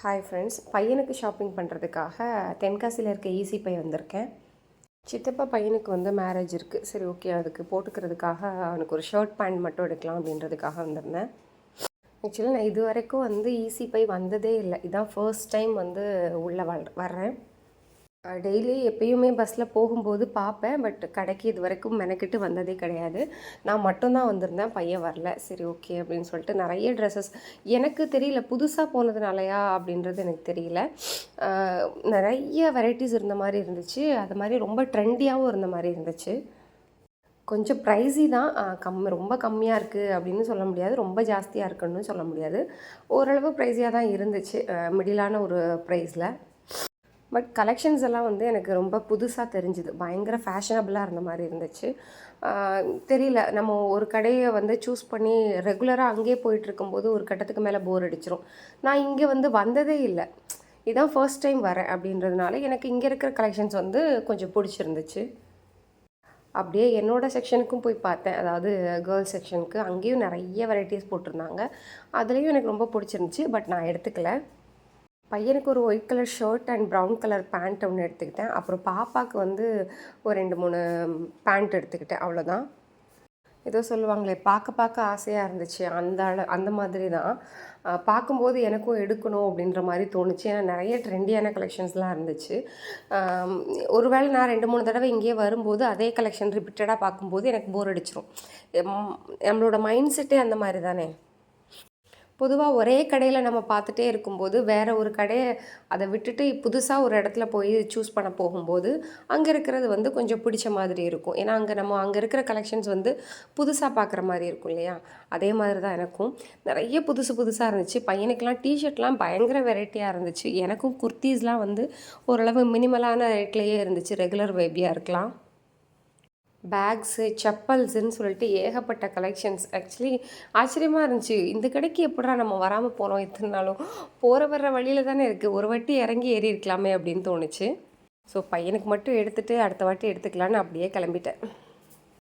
Hi friends, பையனுக்கு shopping பண்ணுறதுக்காக தென்காசியில் இருக்க ஈஸி பை வந்திருக்கேன். சித்தப்பா பையனுக்கு வந்து மேரேஜ் இருக்குது. சரி, ஓகே, அதுக்கு போட்டுக்கிறதுக்காக அவனுக்கு ஒரு ஷர்ட் பேண்ட் மட்டும் எடுக்கலாம் அப்படின்றதுக்காக வந்திருந்தேன். ஆக்சுவலி நான் இது வரைக்கும் வந்து ஈஸி பை வந்ததே இல்லை. இதுதான் ஃபர்ஸ்ட் டைம் வந்து உள்ளே வர்றேன். டெய்லி எப்பயுமே பஸ்ஸில் போகும்போது பார்ப்பேன், பட் கடைக்கு இது வரைக்கும் மெனக்கிட்டு வந்ததே கிடையாது. நான் மட்டும்தான் வந்திருந்தேன், பையன் வரல. சரி, ஓகே அப்படின்னு சொல்லிட்டு நிறைய ட்ரெஸ்ஸஸ் எனக்கு தெரியல, புதுசாக போனதுனாலயா அப்படின்றது எனக்கு தெரியல. நிறைய வெரைட்டிஸ் இருந்த மாதிரி இருந்துச்சு. அது மாதிரி ரொம்ப ட்ரெண்டியாகவும் இருந்த மாதிரி இருந்துச்சு. கொஞ்சம் ப்ரைஸி தான், ரொம்ப கம்மியாக இருக்குது அப்படின்னு சொல்ல முடியாது, ரொம்ப ஜாஸ்தியாக இருக்குன்னு சொல்ல முடியாது. ஓரளவு ப்ரைஸியாக தான் இருந்துச்சு, மிடிலான ஒரு ப்ரைஸில். பட் கலெக்ஷன்ஸ் எல்லாம் வந்து எனக்கு ரொம்ப புதுசாக தெரிஞ்சுது. பயங்கர ஃபேஷனபிளாக இருந்த மாதிரி இருந்துச்சு. தெரியல, நம்ம ஒரு கடையை வந்து சூஸ் பண்ணி ரெகுலராக அங்கேயே போயிட்டுருக்கும்போது ஒரு கட்டத்துக்கு மேலே போர் அடிச்சிடும். நான் இங்கே வந்து வந்ததே இல்லை, இதுதான் ஃபர்ஸ்ட் டைம் வரேன் அப்படின்றதுனால எனக்கு இங்கே இருக்கிற கலெக்ஷன்ஸ் வந்து கொஞ்சம் பிடிச்சிருந்துச்சு. அப்படியே என்னோடய செக்ஷனுக்கும் போய் பார்த்தேன், அதாவது கேர்ள்ஸ் செக்ஷனுக்கு. அங்கேயும் நிறைய வெரைட்டிஸ் போட்டிருந்தாங்க. அதுலேயும் எனக்கு ரொம்ப பிடிச்சிருந்துச்சி, பட் நான் எடுத்துக்கல. பையனுக்கு ஒரு white colour shirt and brown colour pant ஒன்று எடுத்துக்கிட்டேன். அப்புறம் பாப்பாவுக்கு வந்து ஒரு 2-3 பேண்ட் எடுத்துக்கிட்டேன், அவ்வளோதான். ஏதோ சொல்லுவாங்களே, பார்க்க ஆசையாக இருந்துச்சு, அந்த மாதிரி தான். பார்க்கும்போது எனக்கும் எடுக்கணும் அப்படின்ற மாதிரி தோணுச்சு. ஏன்னா நிறைய ட்ரெண்டியான கலெக்ஷன்ஸ்லாம் இருந்துச்சு. ஒருவேளை நான் 2-3 தடவை இங்கேயே வரும்போது அதே கலெக்ஷன் ரிப்பீட்டடாக பார்க்கும்போது எனக்கு போர் அடிச்சிடும். நம்மளோட மைண்ட் செட்டே அந்த மாதிரி தானே. பொதுவாக ஒரே கடையில் நம்ம பார்த்துட்டே இருக்கும்போது வேறு ஒரு கடையை அதை விட்டுட்டு புதுசாக ஒரு இடத்துல போய் சூஸ் பண்ண போகும்போது அங்கே இருக்கிறது வந்து கொஞ்சம் பிடிச்ச மாதிரி இருக்கும். ஏன்னா அங்கே இருக்கிற கலெக்ஷன்ஸ் வந்து புதுசாக பார்க்குற மாதிரி இருக்கும் இல்லையா? அதே மாதிரி தான் எனக்கும் நிறைய புதுசாக இருந்துச்சு. பையனுக்கெலாம் டிஷர்ட்லாம் பயங்கர வெரைட்டியாக இருந்துச்சு. எனக்கும் குர்த்தீஸ்லாம் வந்து ஓரளவு மினிமலான ரேட்லேயே இருந்துச்சு, ரெகுலர் வேபியாக இருக்கலாம். பேக்ஸு, செப்பல்ஸுன்னு சொல்லிட்டு ஏகப்பட்ட கலெக்ஷன்ஸ். ஆக்சுவலி ஆச்சரியமாக இருந்துச்சு, இந்த கடைக்கு எப்படா நம்ம வராமல் போனோம் இத்தனை நாளும்? போகிற வர்ற வழியில் தானே இருக்குது, ஒரு வாட்டி இறங்கி ஏறி இருக்கலாமே அப்படின்னு தோணுச்சு. ஸோ பையனுக்கு மட்டும் எடுத்துகிட்டு அடுத்த வாட்டி எடுத்துக்கலான்னு அப்படியே கிளம்பிட்டேன்.